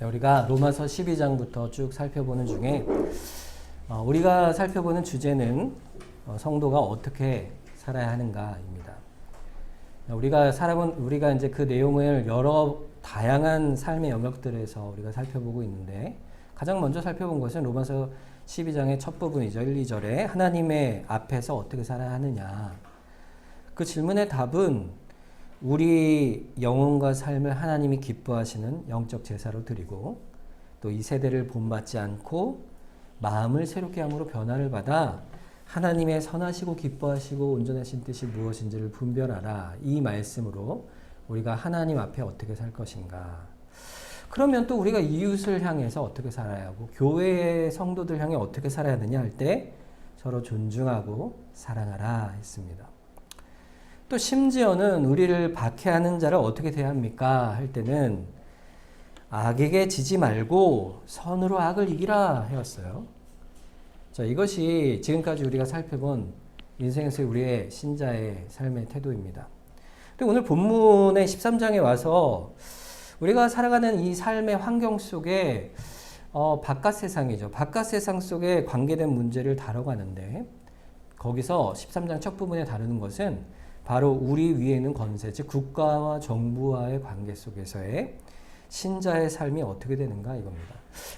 우리가 로마서 12장부터 쭉 살펴보는 중에 우리가 살펴보는 주제는 성도가 어떻게 살아야 하는가입니다. 우리가 이제 그 내용을 여러 다양한 삶의 영역들에서 우리가 살펴보고 있는데 가장 먼저 살펴본 것은 로마서 12장의 첫 부분이죠. 1, 2절에 하나님의 앞에서 어떻게 살아야 하느냐. 그 질문의 답은 우리 영혼과 삶을 하나님이 기뻐하시는 영적 제사로 드리고 또 이 세대를 본받지 않고 마음을 새롭게 함으로 변화를 받아 하나님의 선하시고 기뻐하시고 온전하신 뜻이 무엇인지를 분별하라. 이 말씀으로 우리가 하나님 앞에 어떻게 살 것인가. 그러면 또 우리가 이웃을 향해서 어떻게 살아야 하고 교회의 성도들 향해 어떻게 살아야 하느냐 할 때 서로 존중하고 사랑하라 했습니다. 또 심지어는 우리를 박해하는 자를 어떻게 대합니까? 할 때는 악에게 지지 말고 선으로 악을 이기라 해왔어요. 자, 이것이 지금까지 우리가 살펴본 인생에서 우리의 신자의 삶의 태도입니다. 근데 오늘 본문의 13장에 와서 우리가 살아가는 이 삶의 환경 속에 바깥 세상이죠. 바깥 세상 속에 관계된 문제를 다뤄가는데 거기서 13장 첫 부분에 다루는 것은 바로 우리 위에 있는 권세, 즉 국가와 정부와의 관계 속에서의 신자의 삶이 어떻게 되는가 이겁니다.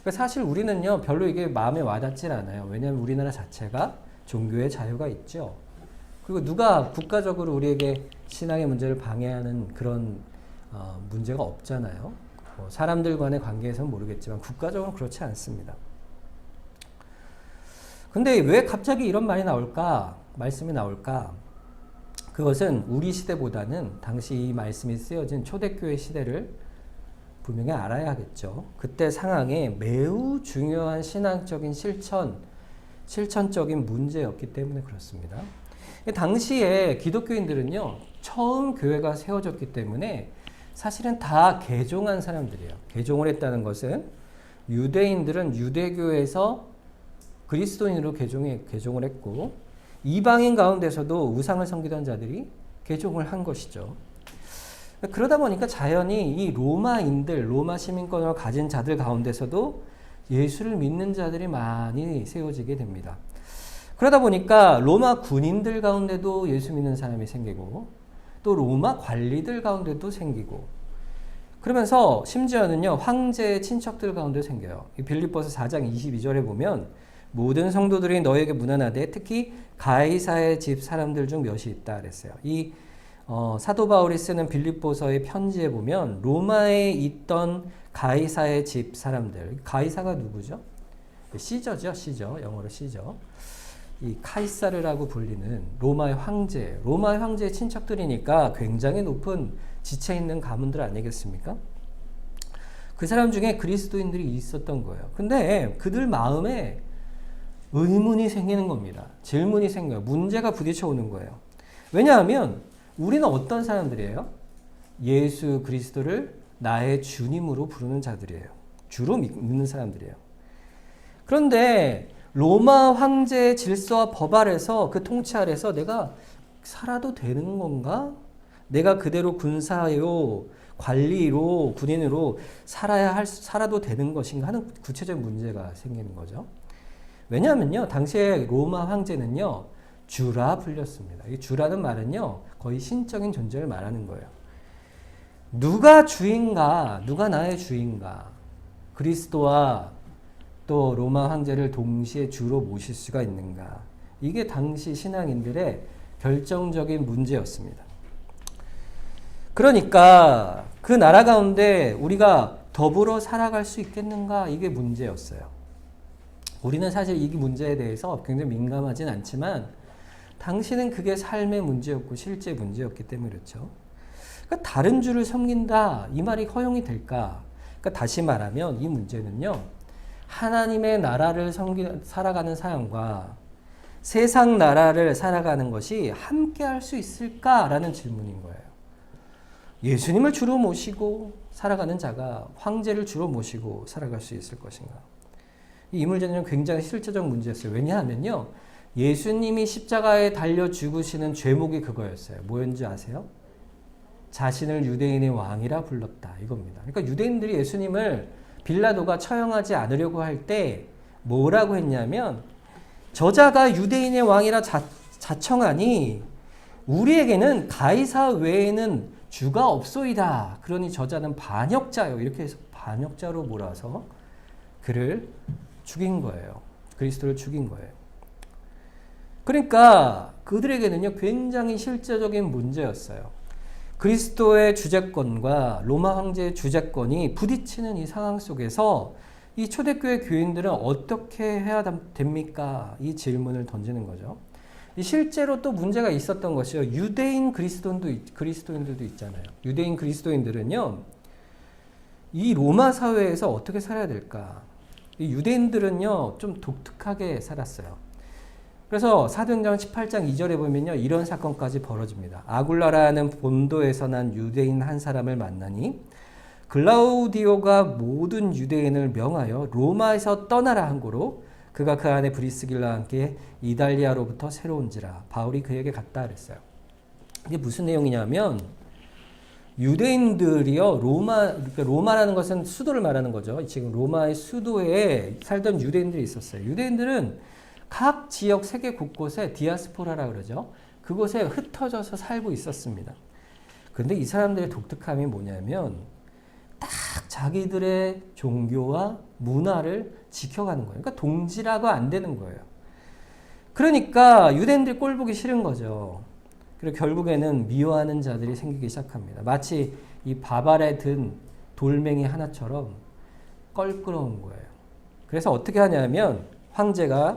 사실 우리는요 별로 이게 마음에 와닿질 않아요. 왜냐하면 우리나라 자체가 종교의 자유가 있죠. 그리고 누가 국가적으로 우리에게 신앙의 문제를 방해하는 그런 문제가 없잖아요. 사람들 간의 관계에서는 모르겠지만 국가적으로는 그렇지 않습니다. 근데 왜 갑자기 이런 말이 나올까? 말씀이 나올까? 그것은 우리 시대보다는 당시 이 말씀이 쓰여진 초대교회 시대를 분명히 알아야 하겠죠. 그때 상황에 매우 중요한 신앙적인 실천적인 문제였기 때문에 그렇습니다. 당시에 기독교인들은요, 처음 교회가 세워졌기 때문에 사실은 다 개종한 사람들이에요. 개종을 했다는 것은 유대인들은 유대교에서 그리스도인으로 개종을 했고 이방인 가운데서도 우상을 섬기던 자들이 개종을 한 것이죠. 그러다 보니까 자연히 이 로마인들, 로마 시민권을 가진 자들 가운데서도 예수를 믿는 자들이 많이 세워지게 됩니다. 그러다 보니까 로마 군인들 가운데도 예수 믿는 사람이 생기고 또 로마 관리들 가운데도 생기고 그러면서 심지어는요 황제의 친척들 가운데 생겨요. 빌립보서 4장 22절에 보면 모든 성도들이 너에게 문안하되 특히 가이사의 집 사람들 중 몇이 있다 그랬어요. 이 사도 바울이 쓰는 빌립보서의 편지에 보면 로마에 있던 가이사의 집 사람들, 가이사가 누구죠? 시저죠, 시저. 영어로 시저. 이 카이사르라고 불리는 로마의 황제의 친척들이니까 굉장히 높은 지체 있는 가문들 아니겠습니까? 그 사람 중에 그리스도인들이 있었던 거예요. 근데 그들 마음에 의문이 생기는 겁니다. 질문이 생겨요. 문제가 부딪혀 오는 거예요. 왜냐하면 우리는 어떤 사람들이에요? 예수 그리스도를 나의 주님으로 부르는 자들이에요. 주로 믿는 사람들이에요. 그런데 로마 황제의 질서와 법 아래서 그 통치 아래서 내가 살아도 되는 건가? 내가 그대로 군사요, 관리로, 군인으로 살아도 되는 것인가 하는 구체적인 문제가 생기는 거죠. 왜냐하면요, 당시에 로마 황제는요, 주라 불렸습니다. 이 주라는 말은요, 거의 신적인 존재를 말하는 거예요. 누가 주인가, 누가 나의 주인가, 그리스도와 또 로마 황제를 동시에 주로 모실 수가 있는가. 이게 당시 신앙인들의 결정적인 문제였습니다. 그러니까 그 나라 가운데 우리가 더불어 살아갈 수 있겠는가, 이게 문제였어요. 우리는 사실 이 문제에 대해서 굉장히 민감하진 않지만 당시는 그게 삶의 문제였고 실제 문제였기 때문에 그렇죠. 그러니까 다른 주를 섬긴다, 이 말이 허용이 될까? 그러니까 다시 말하면 이 문제는요, 하나님의 나라를 살아가는 사람과 세상 나라를 살아가는 것이 함께 할 수 있을까라는 질문인 거예요. 예수님을 주로 모시고 살아가는 자가 황제를 주로 모시고 살아갈 수 있을 것인가? 이 문제는 굉장히 실제적 문제였어요. 왜냐하면요, 예수님이 십자가에 달려 죽으시는 죄목이 그거였어요. 뭐였는지 아세요? 자신을 유대인의 왕이라 불렀다, 이겁니다. 그러니까 유대인들이 예수님을 빌라도가 처형하지 않으려고 할 때 뭐라고 했냐면 저자가 유대인의 왕이라 자청하니 우리에게는 가이사 외에는 주가 없소이다. 그러니 저자는 반역자요. 이렇게 해서 반역자로 몰아서 그를 죽인 거예요. 그리스도를 죽인 거예요. 그러니까 그들에게는요, 굉장히 실제적인 문제였어요. 그리스도의 주재권과 로마 황제의 주재권이 부딪히는 이 상황 속에서 이 초대교회 교인들은 어떻게 해야 됩니까? 이 질문을 던지는 거죠. 실제로 또 문제가 있었던 것이요. 유대인 그리스도인들도 있잖아요. 유대인 그리스도인들은요, 이 로마 사회에서 어떻게 살아야 될까? 이 유대인들은요, 좀 독특하게 살았어요. 그래서 사도행전 18장 2절에 보면요, 이런 사건까지 벌어집니다. 아굴라라는 본도에서 난 유대인 한 사람을 만나니 글라우디오가 모든 유대인을 명하여 로마에서 떠나라 한 고로 그가 그 안에 브리스길라와 함께 이달리아로부터 새로운지라 바울이 그에게 갔다 그랬어요. 이게 무슨 내용이냐면 유대인들이요, 로마라는 것은 수도를 말하는 거죠. 지금 로마의 수도에 살던 유대인들이 있었어요. 유대인들은 각 지역 세계 곳곳에 디아스포라라 그러죠. 그곳에 흩어져서 살고 있었습니다. 그런데 이 사람들의 독특함이 뭐냐면 딱 자기들의 종교와 문화를 지켜가는 거예요. 그러니까 동질화가 안 되는 거예요. 그러니까 유대인들이 꼴 보기 싫은 거죠. 그리고 결국에는 미워하는 자들이 생기기 시작합니다. 마치 이 바발에 든 돌멩이 하나처럼 껄끄러운 거예요. 그래서 어떻게 하냐면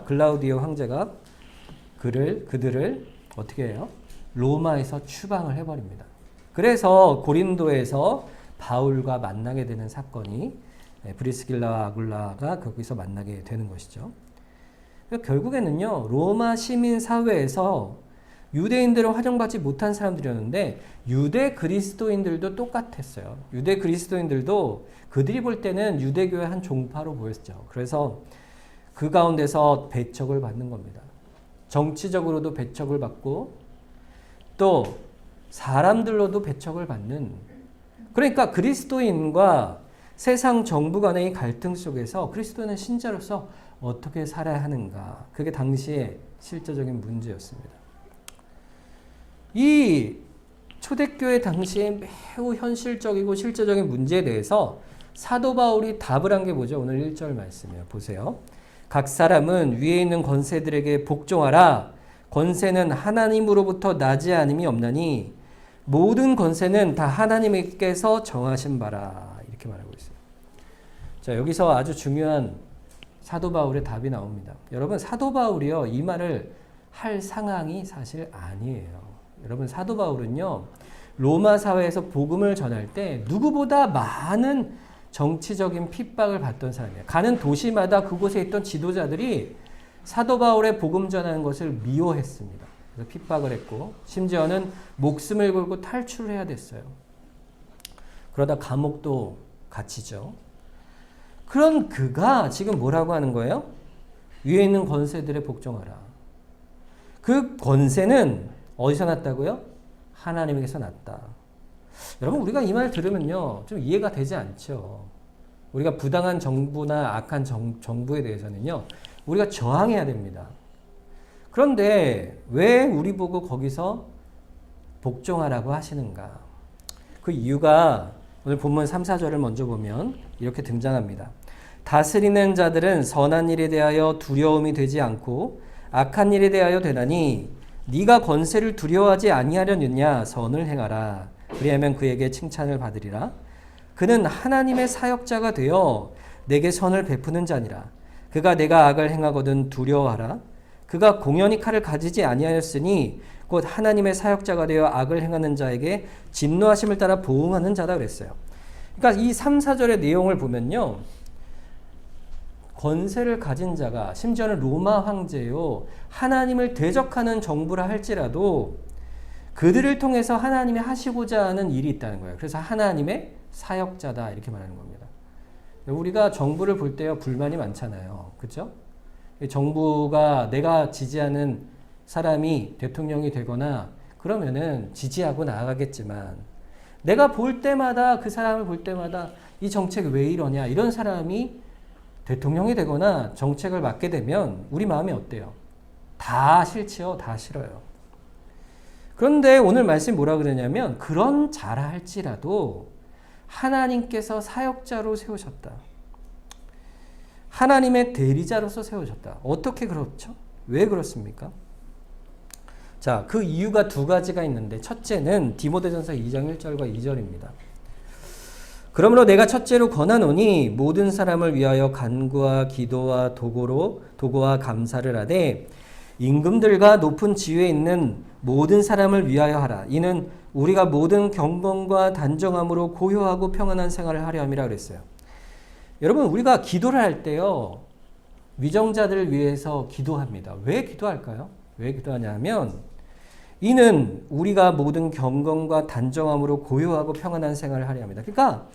글라우디오 황제가 그들을 어떻게 해요? 로마에서 추방을 해버립니다. 그래서 고린도에서 바울과 만나게 되는 사건이 브리스길라와 아굴라가 거기서 만나게 되는 것이죠. 결국에는요, 로마 시민 사회에서 유대인들은 환영받지 못한 사람들이었는데 유대 그리스도인들도 똑같았어요. 유대 그리스도인들도 그들이 볼 때는 유대교의 한 종파로 보였죠. 그래서 그 가운데서 배척을 받는 겁니다. 정치적으로도 배척을 받고 또 사람들로도 배척을 받는, 그러니까 그리스도인과 세상 정부 간의 갈등 속에서 그리스도인은 신자로서 어떻게 살아야 하는가, 그게 당시의 실제적인 문제였습니다. 이 초대교회 당시에 매우 현실적이고 실제적인 문제에 대해서 사도 바울이 답을 한 게 뭐죠? 오늘 1절 말씀이에요. 보세요. 각 사람은 위에 있는 권세들에게 복종하라. 권세는 하나님으로부터 나지 않음이 없나니 모든 권세는 다 하나님께서 정하신 바라. 이렇게 말하고 있어요. 자, 여기서 아주 중요한 사도 바울의 답이 나옵니다. 여러분, 사도 바울이요, 이 말을 할 상황이 사실 아니에요. 여러분, 사도 바울은요, 로마 사회에서 복음을 전할 때 누구보다 많은 정치적인 핍박을 받던 사람이에요. 가는 도시마다 그곳에 있던 지도자들이 사도 바울의 복음 전하는 것을 미워했습니다. 그래서 핍박을 했고 심지어는 목숨을 걸고 탈출을 해야 됐어요. 그러다 감옥도 갇히죠. 그런 그가 지금 뭐라고 하는 거예요? 위에 있는 권세들에 복종하라. 그 권세는 어디서 났다고요? 하나님에게서 났다. 여러분, 우리가 이 말 들으면요, 좀 이해가 되지 않죠. 우리가 부당한 정부나 악한 정부에 대해서는요, 우리가 저항해야 됩니다. 그런데 왜 우리 보고 거기서 복종하라고 하시는가? 그 이유가 오늘 본문 3, 4절을 먼저 보면 이렇게 등장합니다. 다스리는 자들은 선한 일에 대하여 두려움이 되지 않고 악한 일에 대하여 되나니 네가 권세를 두려워하지 아니하려느냐? 선을 행하라. 그리하면 그에게 칭찬을 받으리라. 그는 하나님의 사역자가 되어 내게 선을 베푸는 자니라. 그가 내가 악을 행하거든 두려워하라. 그가 공연히 칼을 가지지 아니하였으니 곧 하나님의 사역자가 되어 악을 행하는 자에게 진노하심을 따라 보응하는 자다 그랬어요. 그러니까 이 3, 4절의 내용을 보면요, 권세를 가진 자가, 심지어는 로마 황제요, 하나님을 대적하는 정부라 할지라도 그들을 통해서 하나님이 하시고자 하는 일이 있다는 거예요. 그래서 하나님의 사역자다 이렇게 말하는 겁니다. 우리가 정부를 볼 때요, 불만이 많잖아요. 그렇죠? 정부가 내가 지지하는 사람이 대통령이 되거나 그러면은 지지하고 나아가겠지만 내가 볼 때마다, 그 사람을 볼 때마다 이 정책 왜 이러냐 이런 사람이 대통령이 되거나 정책을 맡게 되면 우리 마음이 어때요? 다 싫지요. 다 싫어요. 그런데 오늘 말씀이 뭐라 그러냐면 그런 자라 할지라도 하나님께서 사역자로 세우셨다. 하나님의 대리자로서 세우셨다. 어떻게 그렇죠? 왜 그렇습니까? 자, 그 이유가 두 가지가 있는데 첫째는 디모데전서 2장 1절과 2절입니다. 그러므로 내가 첫째로 권하노니 모든 사람을 위하여 간구와 기도와 도고와 감사를 하되 임금들과 높은 지위에 있는 모든 사람을 위하여 하라. 이는 우리가 모든 경건과 단정함으로 고요하고 평안한 생활을 하려 함이라 그랬어요. 여러분, 우리가 기도를 할 때요, 위정자들을 위해서 기도합니다. 왜 기도할까요? 왜 기도하냐면 이는 우리가 모든 경건과 단정함으로 고요하고 평안한 생활을 하려 합니다. 그러니까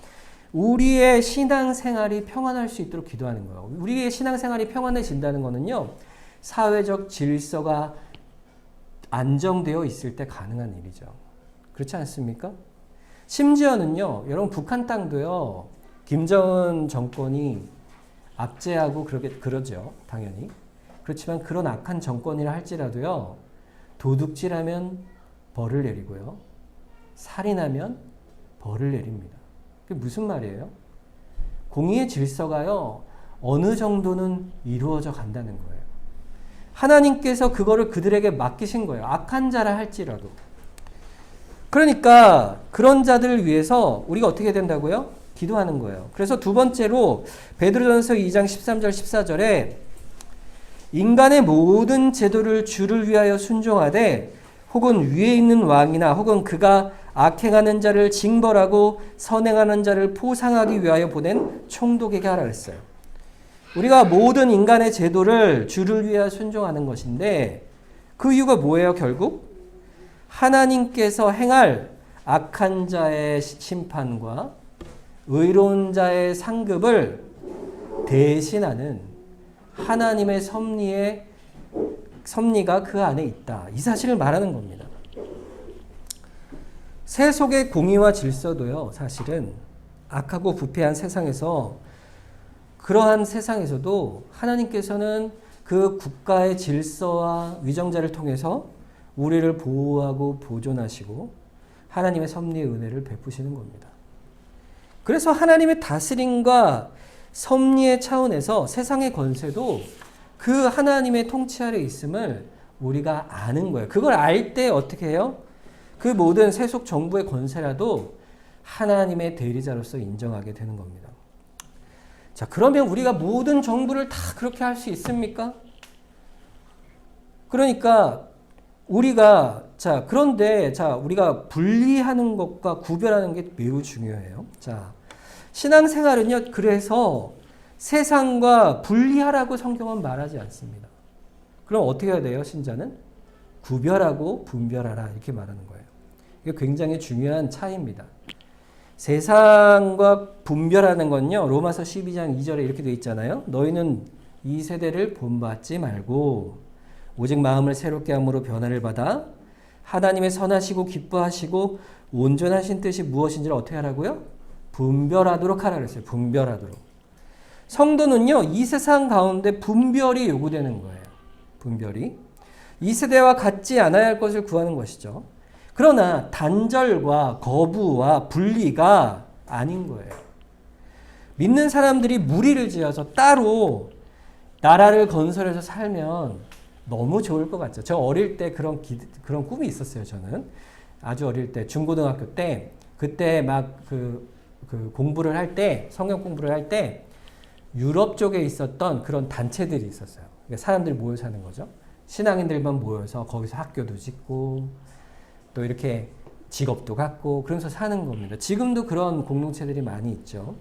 우리의 신앙생활이 평안할 수 있도록 기도하는 거예요. 우리의 신앙생활이 평안해진다는 거는요, 사회적 질서가 안정되어 있을 때 가능한 일이죠. 그렇지 않습니까? 심지어는요, 여러분 북한 땅도요, 김정은 정권이 압제하고 그러죠. 당연히. 그렇지만 그런 악한 정권이라 할지라도요, 도둑질하면 벌을 내리고요, 살인하면 벌을 내립니다. 그게 무슨 말이에요? 공의의 질서가요, 어느 정도는 이루어져 간다는 거예요. 하나님께서 그거를 그들에게 맡기신 거예요. 악한 자라 할지라도. 그러니까 그런 자들을 위해서 우리가 어떻게 된다고요? 기도하는 거예요. 그래서 두 번째로 베드로전서 2장 13절 14절에 인간의 모든 제도를 주를 위하여 순종하되 혹은 위에 있는 왕이나 혹은 그가 악행하는 자를 징벌하고 선행하는 자를 포상하기 위하여 보낸 총독에게 하라 그랬어요. 우리가 모든 인간의 제도를 주를 위하여 순종하는 것인데 그 이유가 뭐예요? 결국 하나님께서 행할 악한 자의 심판과 의로운 자의 상급을 대신하는 하나님의 섭리가 그 안에 있다. 이 사실을 말하는 겁니다. 세속의 공의와 질서도요, 사실은 악하고 부패한 세상에서 그러한 세상에서도 하나님께서는 그 국가의 질서와 위정자를 통해서 우리를 보호하고 보존하시고 하나님의 섭리의 은혜를 베푸시는 겁니다. 그래서 하나님의 다스림과 섭리의 차원에서 세상의 권세도 그 하나님의 통치 아래 있음을 우리가 아는 거예요. 그걸 알 때 어떻게 해요? 그 모든 세속 정부의 권세라도 하나님의 대리자로서 인정하게 되는 겁니다. 자, 그러면 우리가 모든 정부를 다 그렇게 할 수 있습니까? 그러니까 그런데 우리가 분리하는 것과 구별하는 게 매우 중요해요. 자, 신앙생활은요, 그래서 세상과 분리하라고 성경은 말하지 않습니다. 그럼 어떻게 해야 돼요, 신자는? 구별하고 분별하라, 이렇게 말하는 거예요. 이게 굉장히 중요한 차이입니다. 세상과 분별하는 건요, 로마서 12장 2절에 이렇게 되어 있잖아요. 너희는 이 세대를 본받지 말고 오직 마음을 새롭게 함으로 변화를 받아 하나님의 선하시고 기뻐하시고 온전하신 뜻이 무엇인지를 어떻게 하라고요? 분별하도록 하라 그랬어요. 분별하도록. 성도는요, 이 세상 가운데 분별이 요구되는 거예요. 분별이. 이 세대와 같지 않아야 할 것을 구하는 것이죠. 그러나 단절과 거부와 분리가 아닌 거예요. 믿는 사람들이 무리를 지어서 따로 나라를 건설해서 살면 너무 좋을 것 같죠. 저 어릴 때 그런 꿈이 있었어요. 저는 아주 어릴 때 중고등학교 때 그때 막 공부를 할 때, 성경 공부를 할 때 유럽 쪽에 있었던 그런 단체들이 있었어요. 그러니까 사람들이 모여 사는 거죠. 신앙인들만 모여서 거기서 학교도 짓고 또 이렇게 직업도 갖고 그러면서 사는 겁니다. 지금도 그런 공동체들이 많이 있죠.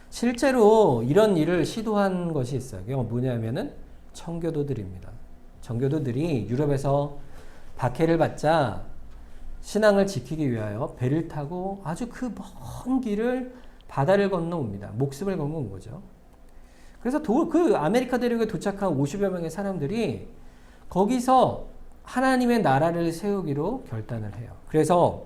실제로 이런 일을 시도한 것이 있어요. 그게 뭐냐면은 청교도들입니다. 청교도들이 유럽에서 박해를 받자 신앙을 지키기 위하여 배를 타고 아주 그 먼 길을 바다를 건너옵니다. 목숨을 건너온 거죠. 그래서 그 아메리카 대륙에 도착한 50여 명의 사람들이 거기서 하나님의 나라를 세우기로 결단을 해요. 그래서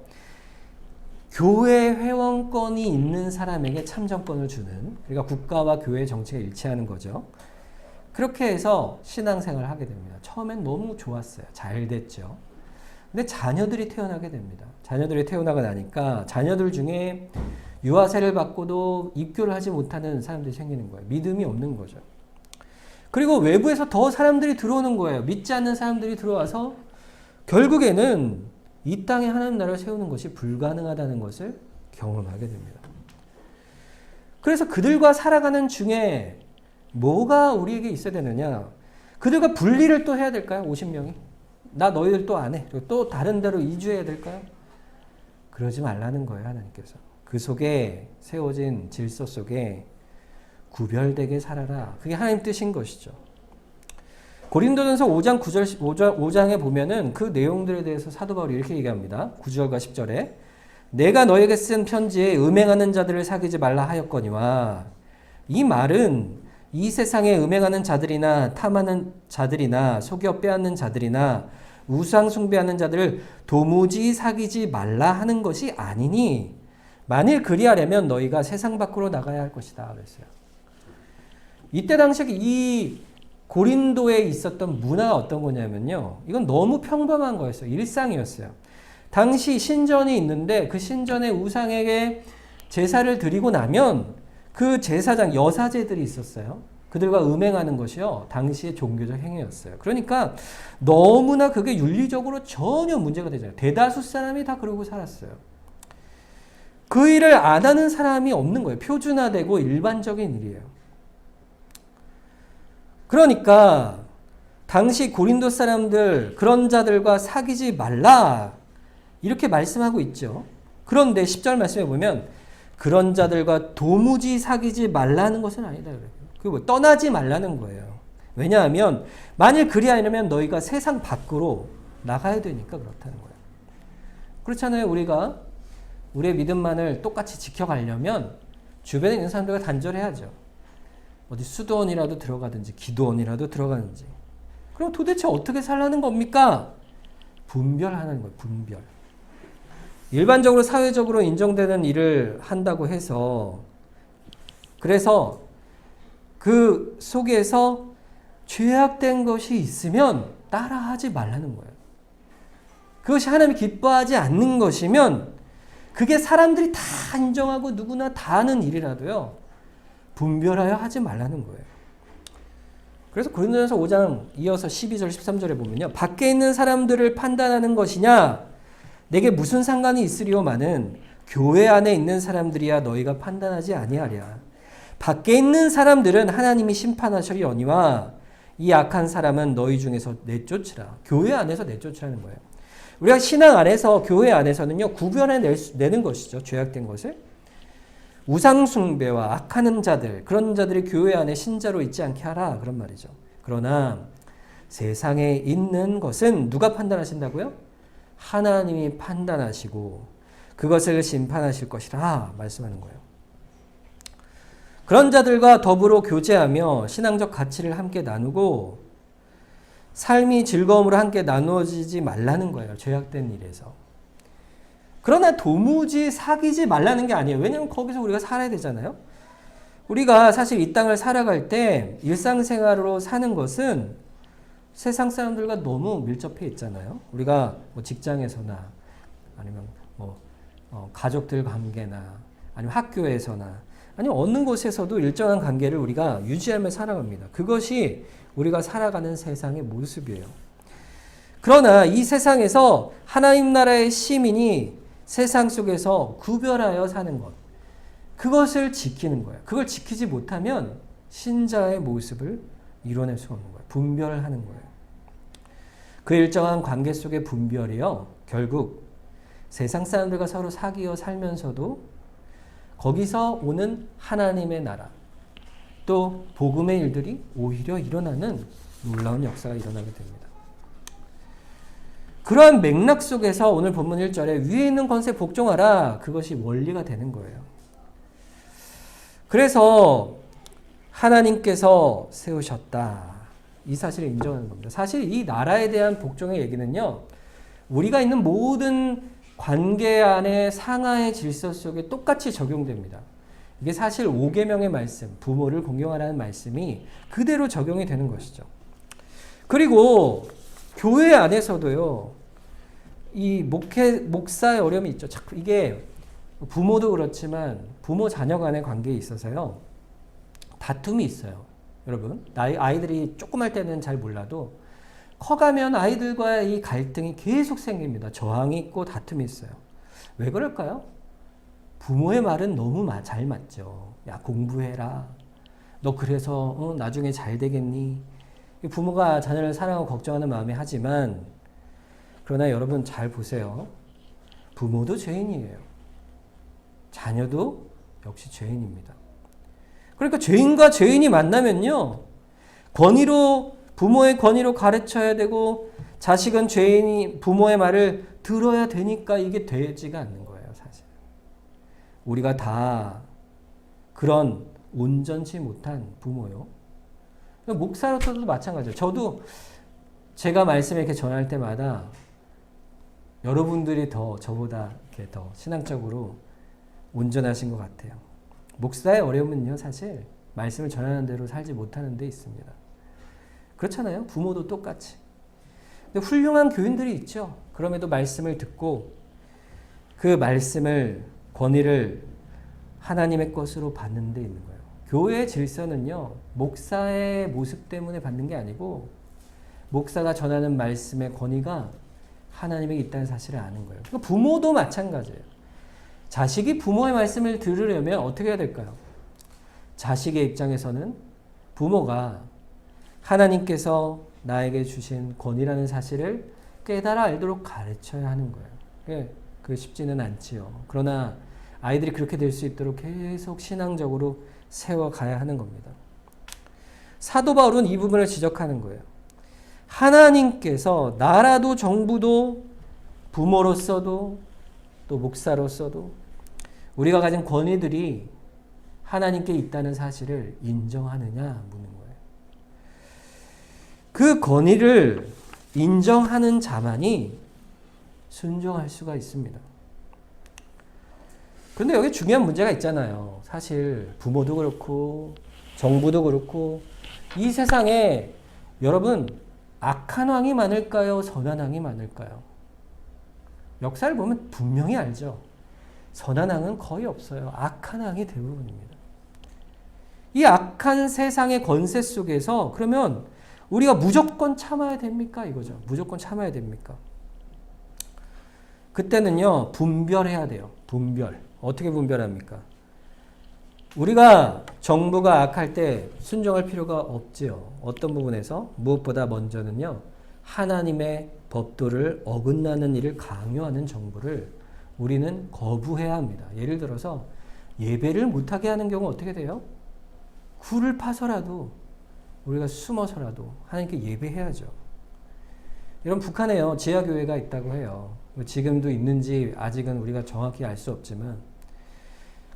교회 회원권이 있는 사람에게 참정권을 주는, 그러니까 국가와 교회의 정치가 일치하는 거죠. 그렇게 해서 신앙생활을 하게 됩니다. 처음엔 너무 좋았어요. 잘 됐죠. 근데 자녀들이 태어나게 됩니다. 자녀들이 태어나고 나니까 자녀들 중에 유아세를 받고도 입교를 하지 못하는 사람들이 생기는 거예요. 믿음이 없는 거죠. 그리고 외부에서 더 사람들이 들어오는 거예요. 믿지 않는 사람들이 들어와서 결국에는 이 땅에 하나님 나라를 세우는 것이 불가능하다는 것을 경험하게 됩니다. 그래서 그들과 살아가는 중에 뭐가 우리에게 있어야 되느냐? 그들과 분리를 또 해야 될까요? 50명이? 나 너희들 또 안 해. 또 다른 데로 이주해야 될까요? 그러지 말라는 거예요, 하나님께서. 그 속에 세워진 질서 속에 구별되게 살아라. 그게 하나님 뜻인 것이죠. 고린도전서 5장 9절, 5장에 보면은 그 내용들에 대해서 사도 바울이 이렇게 얘기합니다. 9절과 10절에 내가 너에게 쓴 편지에 음행하는 자들을 사귀지 말라 하였거니와, 이 말은 이 세상에 음행하는 자들이나 탐하는 자들이나 속여 빼앗는 자들이나 우상 숭배하는 자들을 도무지 사귀지 말라 하는 것이 아니니, 만일 그리하려면 너희가 세상 밖으로 나가야 할 것이다 그랬어요. 이때 당시 이 고린도에 있었던 문화가 어떤 거냐면요, 이건 너무 평범한 거였어요. 일상이었어요. 당시 신전이 있는데 그 신전의 우상에게 제사를 드리고 나면 그 제사장 여사제들이 있었어요. 그들과 음행하는 것이요, 당시의 종교적 행위였어요. 그러니까 너무나 그게 윤리적으로 전혀 문제가 되잖아요. 대다수 사람이 다 그러고 살았어요. 그 일을 안 하는 사람이 없는 거예요. 표준화되고 일반적인 일이에요. 그러니까 당시 고린도 사람들, 그런 자들과 사귀지 말라 이렇게 말씀하고 있죠. 그런데 10절 말씀에 보면 그런 자들과 도무지 사귀지 말라는 것은 아니다 그래요. 그리고 떠나지 말라는 거예요. 왜냐하면 만일 그리하려면 너희가 세상 밖으로 나가야 되니까 그렇다는 거예요. 그렇잖아요. 우리가 우리의 믿음만을 똑같이 지켜가려면 주변에 있는 사람들과 단절해야죠. 어디 수도원이라도 들어가든지 기도원이라도 들어가든지. 그럼 도대체 어떻게 살라는 겁니까? 분별하는 거예요. 분별. 일반적으로 사회적으로 인정되는 일을 한다고 해서, 그래서 그 속에서 죄악된 것이 있으면 따라하지 말라는 거예요. 그것이 하나님이 기뻐하지 않는 것이면, 그게 사람들이 다 인정하고 누구나 다 하는 일이라도요, 분별하여 하지 말라는 거예요. 그래서 고린도전서 5장 이어서 12절 13절에 보면요, 밖에 있는 사람들을 판단하는 것이냐 내게 무슨 상관이 있으리오마는 교회 안에 있는 사람들이야 너희가 판단하지 아니하랴. 밖에 있는 사람들은 하나님이 심판하시려니와 이 악한 사람은 너희 중에서 내쫓으라. 교회 안에서 내쫓으라는 거예요. 우리가 신앙 안에서, 교회 안에서는요, 구별해내는 것이죠. 죄악된 것을. 우상숭배와 악하는 자들, 그런 자들이 교회 안에 신자로 있지 않게 하라, 그런 말이죠. 그러나 세상에 있는 것은 누가 판단하신다고요? 하나님이 판단하시고 그것을 심판하실 것이라 말씀하는 거예요. 그런 자들과 더불어 교제하며 신앙적 가치를 함께 나누고 삶이 즐거움으로 함께 나누어지지 말라는 거예요. 죄악된 일에서. 그러나 도무지 사귀지 말라는 게 아니에요. 왜냐하면 거기서 우리가 살아야 되잖아요. 우리가 사실 이 땅을 살아갈 때 일상생활로 사는 것은 세상 사람들과 너무 밀접해 있잖아요. 우리가 뭐 직장에서나 아니면 뭐 가족들 관계나 아니면 학교에서나 아니면 어느 곳에서도 일정한 관계를 우리가 유지하며 살아갑니다. 그것이 우리가 살아가는 세상의 모습이에요. 그러나 이 세상에서 하나님 나라의 시민이 세상 속에서 구별하여 사는 것, 그것을 지키는 거예요. 그걸 지키지 못하면 신자의 모습을 이뤄낼 수 없는 거예요. 분별하는 거예요. 그 일정한 관계 속의 분별이요, 결국 세상 사람들과 서로 사귀어 살면서도 거기서 오는 하나님의 나라, 또 복음의 일들이 오히려 일어나는 놀라운 역사가 일어나게 됩니다. 그러한 맥락 속에서 오늘 본문 1절에 위에 있는 권세 복종하라, 그것이 원리가 되는 거예요. 그래서 하나님께서 세우셨다, 이 사실을 인정하는 겁니다. 사실 이 나라에 대한 복종의 얘기는요, 우리가 있는 모든 관계 안의 상하의 질서 속에 똑같이 적용됩니다. 이게 사실 5계명의 말씀, 부모를 공경하라는 말씀이 그대로 적용이 되는 것이죠. 그리고 교회 안에서도요, 이 목사의 어려움이 있죠. 자꾸 이게 부모도 그렇지만 부모 자녀 간의 관계에 있어서요, 다툼이 있어요. 여러분, 아이들이 조그만 때는 잘 몰라도 커가면 아이들과의 이 갈등이 계속 생깁니다. 저항이 있고 다툼이 있어요. 왜 그럴까요? 부모의 말은 너무 잘 맞죠. 야, 공부해라. 너 그래서 나중에 잘 되겠니? 부모가 자녀를 사랑하고 걱정하는 마음이 하지만, 그러나 여러분 잘 보세요. 부모도 죄인이에요. 자녀도 역시 죄인입니다. 그러니까 죄인과 죄인이 만나면요, 부모의 권위로 가르쳐야 되고, 자식은 죄인이 부모의 말을 들어야 되니까 이게 되지가 않는 거예요, 사실. 우리가 다 그런 온전치 못한 부모요. 목사로서도 마찬가지예요. 저도 제가 말씀 이렇게 전할 때마다 여러분들이 더 저보다 이렇게 더 신앙적으로 온전하신 것 같아요. 목사의 어려움은요, 사실 말씀을 전하는 대로 살지 못하는 데 있습니다. 그렇잖아요. 부모도 똑같이. 근데 훌륭한 교인들이 있죠. 그럼에도 말씀을 듣고 그 말씀을, 권위를 하나님의 것으로 받는 데 있는 거예요. 교회의 질서는요, 목사의 모습 때문에 받는 게 아니고 목사가 전하는 말씀의 권위가 하나님에게 있다는 사실을 아는 거예요. 그러니까 부모도 마찬가지예요. 자식이 부모의 말씀을 들으려면 어떻게 해야 될까요? 자식의 입장에서는 부모가 하나님께서 나에게 주신 권위라는 사실을 깨달아 알도록 가르쳐야 하는 거예요. 그게 쉽지는 않지요. 그러나 아이들이 그렇게 될 수 있도록 계속 신앙적으로 세워가야 하는 겁니다. 사도 바울은 이 부분을 지적하는 거예요. 하나님께서 나라도 정부도 부모로서도 또 목사로서도 우리가 가진 권위들이 하나님께 있다는 사실을 인정하느냐 묻는 거예요. 그 권위를 인정하는 자만이 순종할 수가 있습니다. 그런데 여기 중요한 문제가 있잖아요. 사실 부모도 그렇고 정부도 그렇고 이 세상에 여러분 악한 왕이 많을까요? 선한 왕이 많을까요? 역사를 보면 분명히 알죠. 선한 왕은 거의 없어요. 악한 왕이 대부분입니다. 이 악한 세상의 권세 속에서 그러면 우리가 무조건 참아야 됩니까? 이거죠. 무조건 참아야 됩니까? 그때는요, 분별해야 돼요. 분별. 어떻게 분별합니까? 우리가 정부가 악할 때 순종할 필요가 없지요. 어떤 부분에서? 무엇보다 먼저는요, 하나님의 법도를 어긋나는 일을 강요하는 정부를 우리는 거부해야 합니다. 예를 들어서 예배를 못하게 하는 경우 어떻게 돼요? 굴을 파서라도 우리가 숨어서라도 하나님께 예배해야죠. 이런 북한에요, 지하교회가 있다고 해요. 지금도 있는지 아직은 우리가 정확히 알 수 없지만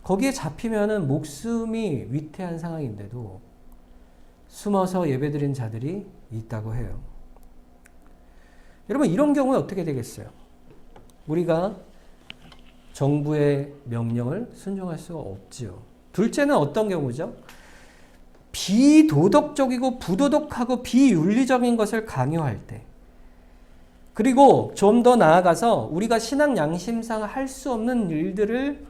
거기에 잡히면은 목숨이 위태한 상황인데도 숨어서 예배드린 자들이 있다고 해요. 여러분, 이런 경우에 어떻게 되겠어요? 우리가 정부의 명령을 순종할 수가 없지요. 둘째는 어떤 경우죠? 비도덕적이고 부도덕하고 비윤리적인 것을 강요할 때, 그리고 좀 더 나아가서 우리가 신앙 양심상 할 수 없는 일들을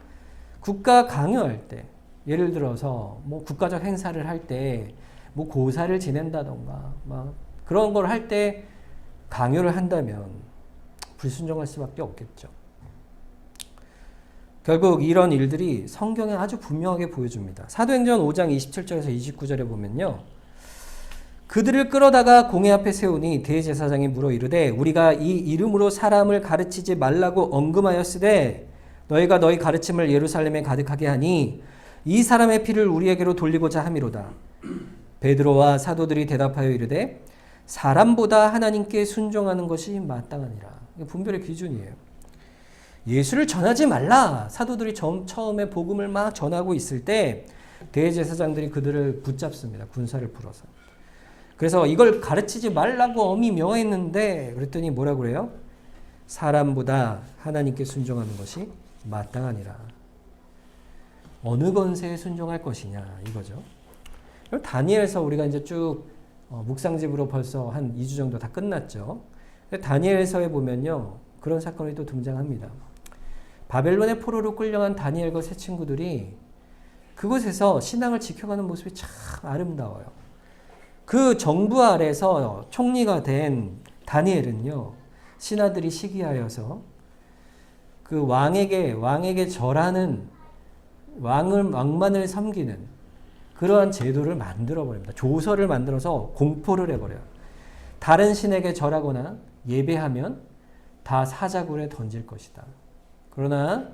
국가가 강요할 때, 예를 들어서 뭐 국가적 행사를 할 때 뭐 고사를 지낸다던가 막 그런 걸 할 때 강요를 한다면 불순종할 수밖에 없겠죠. 결국 이런 일들이 성경에 아주 분명하게 보여줍니다. 사도행전 5장 27절에서 29절에 보면요, 그들을 끌어다가 공회 앞에 세우니 대제사장이 물어 이르되 우리가 이 이름으로 사람을 가르치지 말라고 언금하였으되 너희가 너희 가르침을 예루살렘에 가득하게 하니 이 사람의 피를 우리에게로 돌리고자 함이로다. 베드로와 사도들이 대답하여 이르되 사람보다 하나님께 순종하는 것이 마땅하니라. 분별의 기준이에요. 예수를 전하지 말라. 사도들이 처음에 복음을 막 전하고 있을 때 대제사장들이 그들을 붙잡습니다. 군사를 풀어서. 그래서 이걸 가르치지 말라고 엄히 명했는데 그랬더니 뭐라고 그래요? 사람보다 하나님께 순종하는 것이 마땅하니라. 어느 권세에 순종할 것이냐 이거죠. 다니엘서 우리가 이제 쭉 묵상집으로 벌써 한 2주 정도 다 끝났죠. 다니엘서에 보면요, 그런 사건이 또 등장합니다. 바벨론의 포로로 끌려간 다니엘과 세 친구들이 그곳에서 신앙을 지켜가는 모습이 참 아름다워요. 그 정부 아래서 총리가 된 다니엘은요, 신하들이 시기하여서 그 왕에게 절하는 왕만을 섬기는 그러한 제도를 만들어 버립니다. 조서를 만들어서 공포를 해버려요. 다른 신에게 절하거나 예배하면 다 사자굴에 던질 것이다. 그러나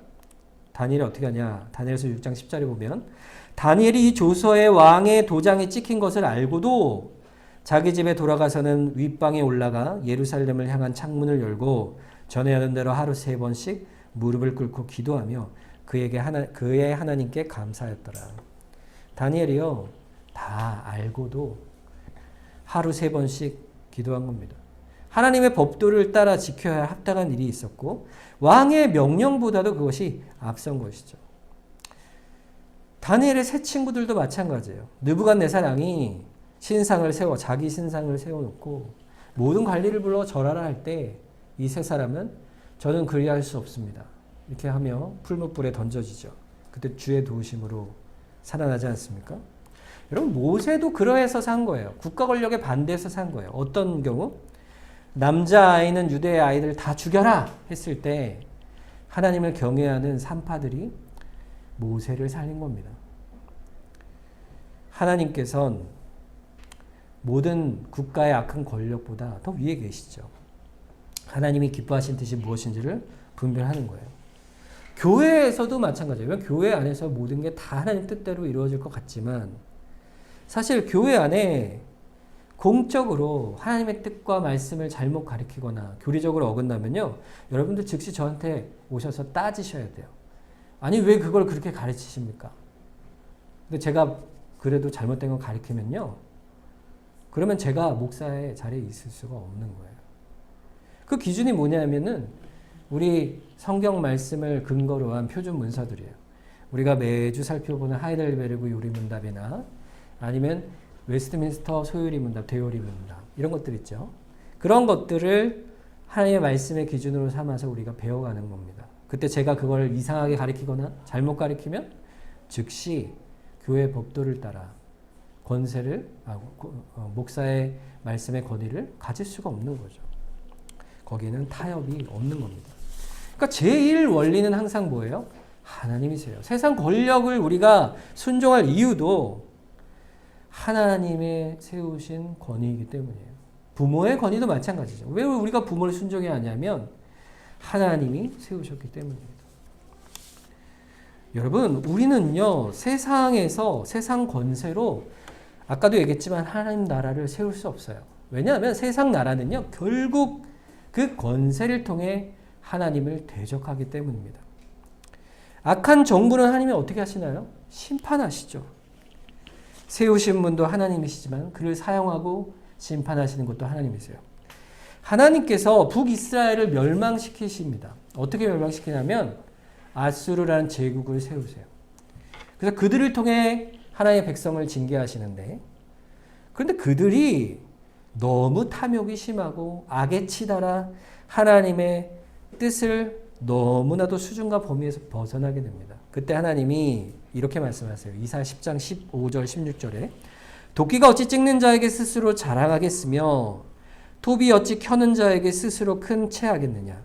다니엘이 어떻게 하냐? 다니엘서 6장 10절에 보면 다니엘이 이 조서에 왕의 도장이 찍힌 것을 알고도 자기 집에 돌아가서는 윗방에 올라가 예루살렘을 향한 창문을 열고 전에 하던 대로 하루 3번씩 무릎을 꿇고 기도하며 그의 하나님께 감사했더라. 다니엘이요, 다 알고도 하루 3번씩 기도한 겁니다. 하나님의 법도를 따라 지켜야 할 합당한 일이 있었고 왕의 명령보다도 그것이 앞선 것이죠. 다니엘의 세 친구들도 마찬가지예요. 느부갓네살 왕이 자기 신상을 세워놓고 모든 관리를 불러 절하라 할 때 이 세 사람은 저는 그리할 수 없습니다. 이렇게 하며 풀무불에 던져지죠. 그때 주의 도우심으로 살아나지 않습니까? 여러분, 모세도 그러해서 산 거예요. 국가 권력에 반대해서 산 거예요. 어떤 경우? 남자아이는 유대의 아이들 다 죽여라 했을 때 하나님을 경외하는 산파들이 모세를 살린 겁니다. 하나님께서는 모든 국가의 악한 권력보다 더 위에 계시죠. 하나님이 기뻐하신 뜻이 무엇인지를 분별하는 거예요. 교회에서도 마찬가지예요. 교회 안에서 모든 게 다 하나님 뜻대로 이루어질 것 같지만 사실 교회 안에 공적으로 하나님의 뜻과 말씀을 잘못 가리키거나 교리적으로 어긋나면요, 여러분들 즉시 저한테 오셔서 따지셔야 돼요. 아니, 왜 그걸 그렇게 가르치십니까? 근데 제가 그래도 잘못된 거 가르치면요, 그러면 제가 목사의 자리에 있을 수가 없는 거예요. 그 기준이 뭐냐면은 우리 성경 말씀을 근거로 한 표준 문서들이에요. 우리가 매주 살펴보는 하이델베르그 요리문답이나 아니면 웨스트민스터 소요리 문답, 대요리 문답 이런 것들 있죠. 그런 것들을 하나님의 말씀의 기준으로 삼아서 우리가 배워가는 겁니다. 그때 제가 그걸 이상하게 가리키거나 잘못 가리키면 즉시 교회 법도를 따라 목사의 말씀의 권위를 가질 수가 없는 거죠. 거기는 타협이 없는 겁니다. 그러니까 제일 원리는 항상 뭐예요? 하나님이세요. 세상 권력을 우리가 순종할 이유도 하나님의 세우신 권위이기 때문이에요. 부모의 권위도 마찬가지죠. 왜 우리가 부모를 순종해야 하냐면 하나님이 세우셨기 때문입니다. 여러분, 우리는요, 세상에서 세상 권세로 아까도 얘기했지만 하나님 나라를 세울 수 없어요. 왜냐하면 세상 나라는요, 결국 그 권세를 통해 하나님을 대적하기 때문입니다. 악한 정부는 하나님이 어떻게 하시나요? 심판하시죠. 세우신 분도 하나님이시지만 그를 사용하고 심판하시는 것도 하나님이세요. 하나님께서 북이스라엘을 멸망시키십니다. 어떻게 멸망시키냐면 아수르라는 제국을 세우세요. 그래서 그들을 통해 하나님의 백성을 징계하시는데, 그런데 그들이 너무 탐욕이 심하고 악에 치달아 하나님의 뜻을 너무나도 수준과 범위에서 벗어나게 됩니다. 그때 하나님이 이렇게 말씀하세요. 이사야 10장 15절 16절에 도끼가 어찌 찍는 자에게 스스로 자랑하겠으며 톱이 어찌 켜는 자에게 스스로 큰 체하겠느냐.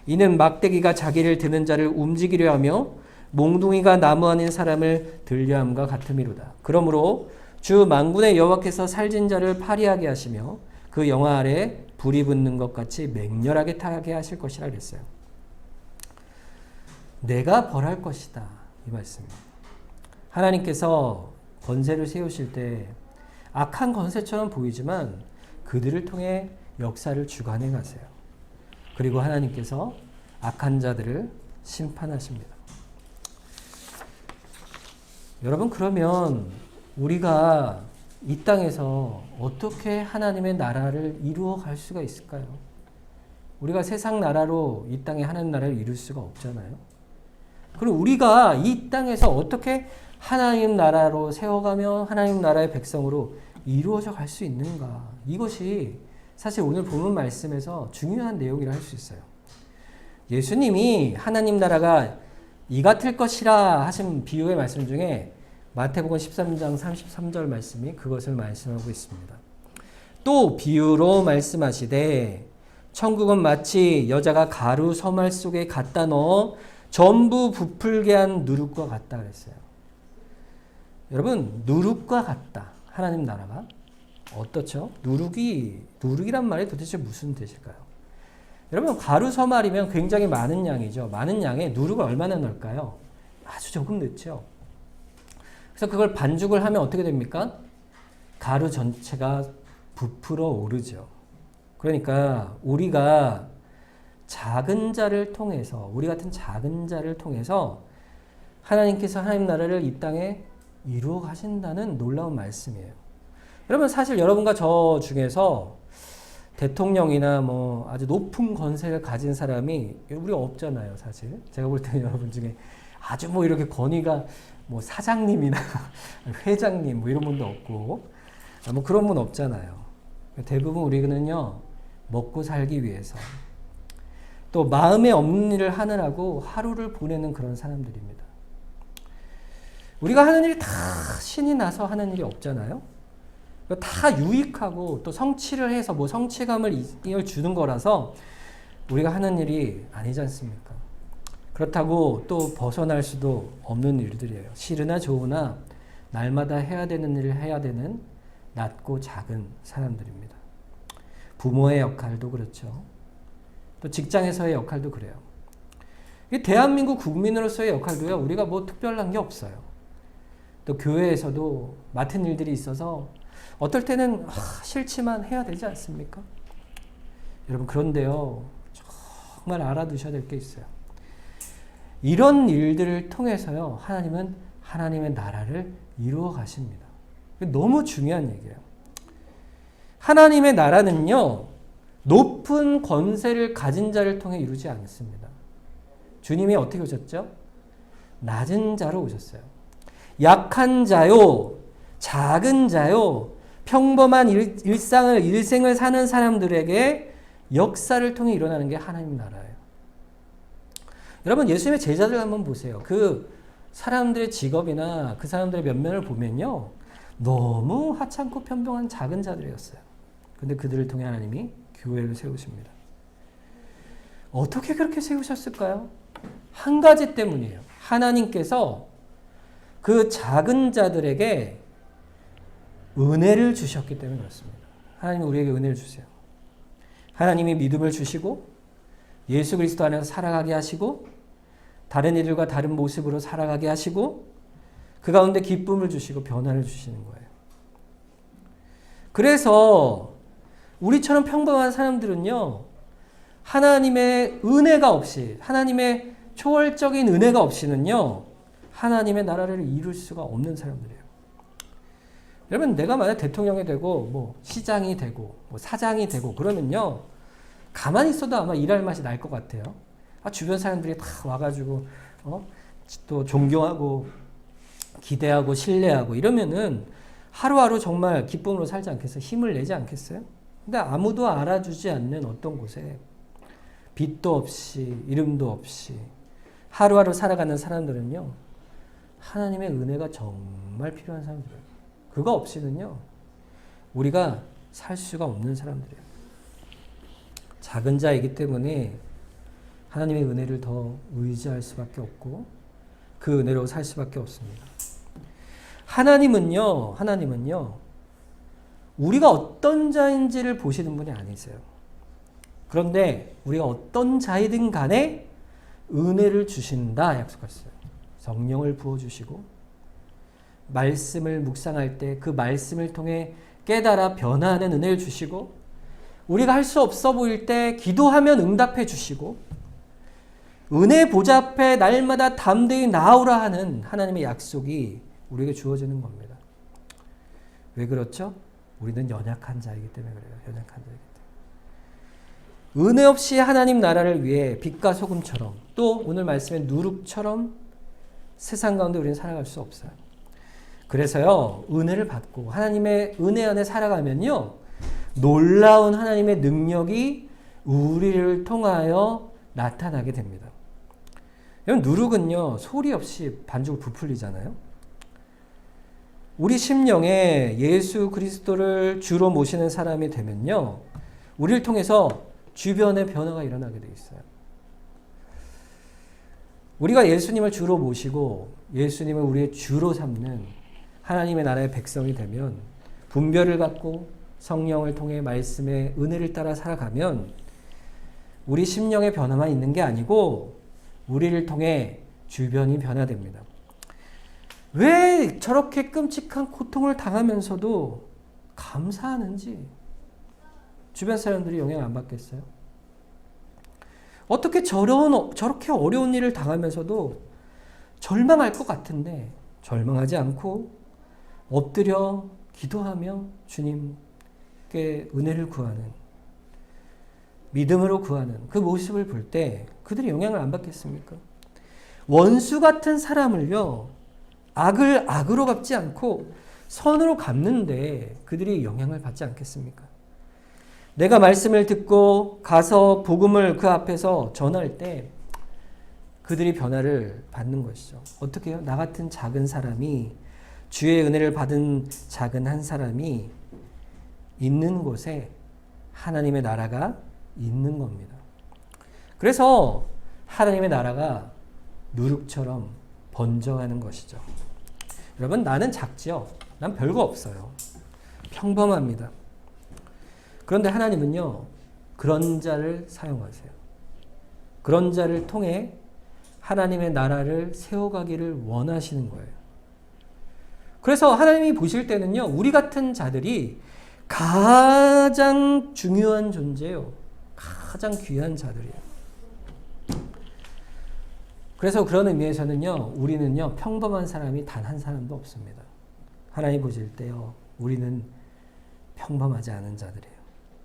이는 막대기가 자기를 드는 자를 움직이려 하며 몽둥이가 나무 아닌 사람을 들려함과 같음이로다. 그러므로 주 만군의 여호와께서 살진 자를 파리하게 하시며 그 영화 아래 불이 붙는 것 같이 맹렬하게 타게 하실 것이라 그랬어요. 내가 벌할 것이다, 이 말씀입니다. 하나님께서 권세를 세우실 때 악한 권세처럼 보이지만 그들을 통해 역사를 주관행하세요. 그리고 하나님께서 악한 자들을 심판하십니다. 여러분, 그러면 우리가 이 땅에서 어떻게 하나님의 나라를 이루어 갈 수가 있을까요? 우리가 세상 나라로 이 땅에 하나님 나라를 이룰 수가 없잖아요. 그리고 우리가 이 땅에서 어떻게 하나님 나라로 세워가며 하나님 나라의 백성으로 이루어져 갈 수 있는가. 이것이 사실 오늘 본문 말씀에서 중요한 내용이라 할 수 있어요. 예수님이 하나님 나라가 이 같을 것이라 하신 비유의 말씀 중에 마태복음 13장 33절 말씀이 그것을 말씀하고 있습니다. 또 비유로 말씀하시되 천국은 마치 여자가 가루 서말 속에 갖다 넣어 전부 부풀게 한 누룩과 같다 그랬어요. 여러분, 누룩과 같다. 하나님 나라가 어떻죠? 누룩이란 말이 도대체 무슨 뜻일까요? 여러분, 가루 서말이면 굉장히 많은 양이죠. 많은 양에 누룩을 얼마나 넣을까요? 아주 조금 넣죠. 그래서 그걸 반죽을 하면 어떻게 됩니까? 가루 전체가 부풀어 오르죠. 그러니까 우리가 작은 자를 통해서, 우리 같은 작은 자를 통해서 하나님께서 하나님 나라를 이 땅에 이루어 가신다는 놀라운 말씀이에요. 여러분, 사실 여러분과 저 중에서 대통령이나 뭐 아주 높은 권세를 가진 사람이 우리 없잖아요, 사실. 제가 볼 때는 여러분 중에 아주 뭐 이렇게 권위가 뭐 사장님이나 회장님 뭐 이런 분도 없고, 뭐 그런 분 없잖아요. 대부분 우리는요, 먹고 살기 위해서 또 마음에 없는 일을 하느라고 하루를 보내는 그런 사람들입니다. 우리가 하는 일이 다 신이 나서 하는 일이 없잖아요. 다 유익하고 또 성취를 해서 뭐 성취감을 주는 거라서 우리가 하는 일이 아니지 않습니까? 그렇다고 또 벗어날 수도 없는 일들이에요. 싫으나 좋으나 날마다 해야 되는 일을 해야 되는 낮고 작은 사람들입니다. 부모의 역할도 그렇죠. 또 직장에서의 역할도 그래요. 이 대한민국 국민으로서의 역할도요, 우리가 뭐 특별한 게 없어요. 또 교회에서도 맡은 일들이 있어서 어떨 때는 싫지만 해야 되지 않습니까? 여러분, 그런데요, 정말 알아두셔야 될 게 있어요. 이런 일들을 통해서요, 하나님은 하나님의 나라를 이루어 가십니다. 너무 중요한 얘기예요. 하나님의 나라는요, 높은 권세를 가진 자를 통해 이루지 않습니다. 주님이 어떻게 오셨죠? 낮은 자로 오셨어요. 약한 자요, 작은 자요, 평범한 일생을 사는 사람들에게 역사를 통해 일어나는 게 하나님 나라예요. 여러분, 예수님의 제자들 한번 보세요. 그 사람들의 직업이나 그 사람들의 면면을 보면요, 너무 하찮고 편병한 작은 자들이었어요. 근데 그들을 통해 하나님이 교회를 세우십니다. 어떻게 그렇게 세우셨을까요? 한 가지 때문이에요. 하나님께서 그 작은 자들에게 은혜를 주셨기 때문에 그렇습니다. 하나님이 우리에게 은혜를 주세요. 하나님이 믿음을 주시고 예수 그리스도 안에서 살아가게 하시고 다른 이들과 다른 모습으로 살아가게 하시고 그 가운데 기쁨을 주시고 변화를 주시는 거예요. 그래서 우리처럼 평범한 사람들은요, 하나님의 은혜가 없이, 하나님의 초월적인 은혜가 없이는요, 하나님의 나라를 이룰 수가 없는 사람들이에요. 여러분, 내가 만약 대통령이 되고 뭐 시장이 되고 뭐 사장이 되고 그러면요, 가만히 있어도 아마 일할 맛이 날 것 같아요. 주변 사람들이 다 와가지고 또 존경하고 기대하고 신뢰하고 이러면은 하루하루 정말 기쁨으로 살지 않겠어요? 힘을 내지 않겠어요? 근데 아무도 알아주지 않는 어떤 곳에 빛도 없이 이름도 없이 하루하루 살아가는 사람들은요, 하나님의 은혜가 정말 필요한 사람들이에요. 그거 없이는요, 우리가 살 수가 없는 사람들이에요. 작은 자이기 때문에 하나님의 은혜를 더 의지할 수밖에 없고 그 은혜로 살 수밖에 없습니다. 하나님은요, 우리가 어떤 자인지를 보시는 분이 아니세요. 그런데 우리가 어떤 자이든 간에 은혜를 주신다 약속하셨어요. 성령을 부어주시고 말씀을 묵상할 때 그 말씀을 통해 깨달아 변화하는 은혜를 주시고 우리가 할 수 없어 보일 때 기도하면 응답해 주시고 은혜 보좌 앞에 날마다 담대히 나오라 하는 하나님의 약속이 우리에게 주어지는 겁니다. 왜 그렇죠? 우리는 연약한 자이기 때문에 그래요. 연약한 자이기 때문에. 은혜 없이 하나님 나라를 위해 빛과 소금처럼 또 오늘 말씀의 누룩처럼 세상 가운데 우리는 살아갈 수 없어요. 그래서요, 은혜를 받고 하나님의 은혜 안에 살아가면요, 놀라운 하나님의 능력이 우리를 통하여 나타나게 됩니다. 여러분, 누룩은요, 소리 없이 반죽 부풀리잖아요. 우리 심령에 예수 그리스도를 주로 모시는 사람이 되면요, 우리를 통해서 주변의 변화가 일어나게 돼 있어요. 우리가 예수님을 주로 모시고 예수님을 우리의 주로 삼는 하나님의 나라의 백성이 되면, 분별을 갖고 성령을 통해 말씀의 은혜를 따라 살아가면 우리 심령의 변화만 있는 게 아니고 우리를 통해 주변이 변화됩니다. 왜 저렇게 끔찍한 고통을 당하면서도 감사하는지 주변 사람들이 영향 안 받겠어요? 어떻게 저렇게 어려운 일을 당하면서도 절망할 것 같은데 절망하지 않고 엎드려 기도하며 주님께 은혜를 구하는, 믿음으로 구하는 그 모습을 볼 때 그들이 영향을 안 받겠습니까? 원수 같은 사람을요, 악을 악으로 갚지 않고 선으로 갚는데 그들이 영향을 받지 않겠습니까? 내가 말씀을 듣고 가서 복음을 그 앞에서 전할 때 그들이 변화를 받는 것이죠. 어떻게 해요? 나 같은 작은 사람이, 주의 은혜를 받은 작은 한 사람이 있는 곳에 하나님의 나라가 있는 겁니다. 그래서 하나님의 나라가 누룩처럼 번져가는 것이죠. 여러분, 나는 작지요. 난 별거 없어요. 평범합니다. 그런데 하나님은요, 그런 자를 사용하세요. 그런 자를 통해 하나님의 나라를 세워가기를 원하시는 거예요. 그래서 하나님이 보실 때는요, 우리 같은 자들이 가장 중요한 존재예요. 가장 귀한 자들이에요. 그래서 그런 의미에서는요, 우리는요, 평범한 사람이 단 한 사람도 없습니다. 하나님 보실 때요, 우리는 평범하지 않은 자들이에요.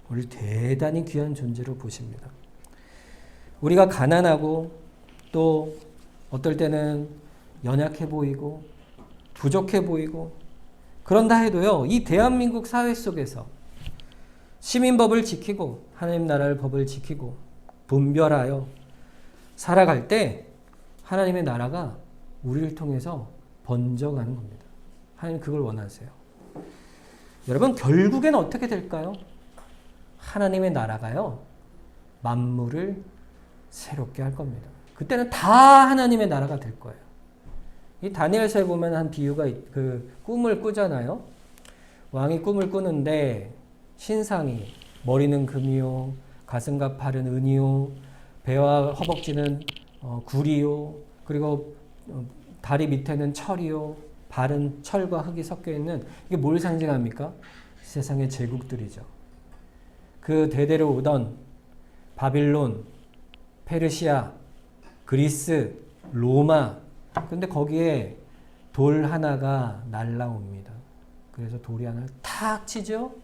우리를 대단히 귀한 존재로 보십니다. 우리가 가난하고 또 어떨 때는 연약해 보이고 부족해 보이고 그런다 해도요, 이 대한민국 사회 속에서 시민법을 지키고 하나님 나라의 법을 지키고 분별하여 살아갈 때 하나님의 나라가 우리를 통해서 번져가는 겁니다. 하나님 그걸 원하세요. 여러분, 결국엔 어떻게 될까요? 하나님의 나라가요, 만물을 새롭게 할 겁니다. 그때는 다 하나님의 나라가 될 거예요. 이 다니엘서에 보면 한 비유가 그 꿈을 꾸잖아요. 왕이 꿈을 꾸는데 신상이 머리는 금이요, 가슴과 팔은 은이요, 배와 허벅지는 구리요, 그리고 다리 밑에는 철이요, 발은 철과 흙이 섞여 있는, 이게 뭘 상징합니까? 세상의 제국들이죠. 그 대대로 오던 바빌론, 페르시아, 그리스, 로마. 근데 거기에 돌 하나가 날라옵니다. 그래서 돌이 하나를 탁 치죠.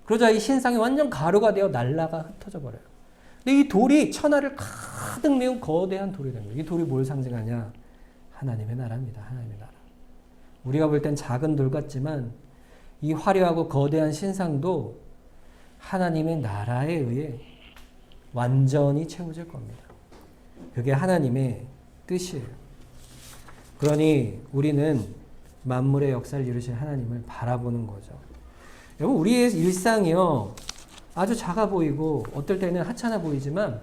그러자 이 신상이 완전 가루가 되어 날라가 흩어져 버려요. 근데 이 돌이 천하를 가득 메운 거대한 돌이 됩니다. 이 돌이 뭘 상징하냐? 하나님의 나라입니다. 하나님의 나라. 우리가 볼 땐 작은 돌 같지만 이 화려하고 거대한 신상도 하나님의 나라에 의해 완전히 채워질 겁니다. 그게 하나님의 뜻이에요. 그러니 우리는 만물의 역사를 이루신 하나님을 바라보는 거죠. 여러분, 우리의 일상이요, 아주 작아 보이고 어떨 때는 하찮아 보이지만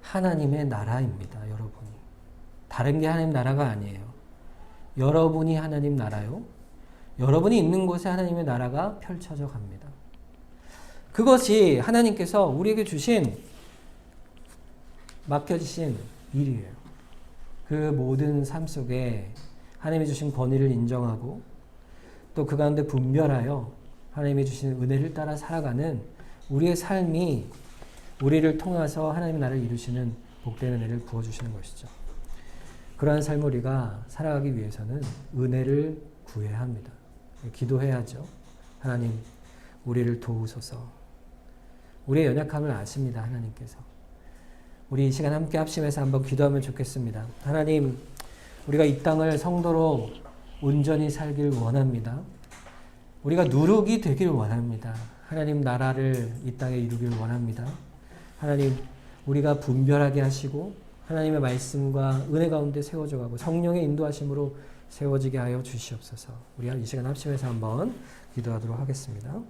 하나님의 나라입니다. 여러분이. 다른 게 하나님 나라가 아니에요. 여러분이 하나님 나라요. 여러분이 있는 곳에 하나님의 나라가 펼쳐져 갑니다. 그것이 하나님께서 우리에게 주신, 맡겨주신 일이에요. 그 모든 삶 속에 하나님이 주신 권위를 인정하고 또 그 가운데 분별하여 하나님이 주신 은혜를 따라 살아가는 우리의 삶이 우리를 통해서 하나님의 나라를 이루시는 복된 은혜를 부어주시는 것이죠. 그러한 삶을 우리가 살아가기 위해서는 은혜를 구해야 합니다. 기도해야죠. 하나님, 우리를 도우소서. 우리의 연약함을 아십니다. 하나님께서. 우리 이 시간 함께 합심해서 한번 기도하면 좋겠습니다. 하나님, 우리가 이 땅을 성도로 온전히 살길 원합니다. 우리가 누룩이 되길 원합니다. 하나님 나라를 이 땅에 이루길 원합니다. 하나님, 우리가 분별하게 하시고 하나님의 말씀과 은혜 가운데 세워져 가고 성령의 인도하심으로 세워지게 하여 주시옵소서. 우리 이 시간 합심해서 한번 기도하도록 하겠습니다.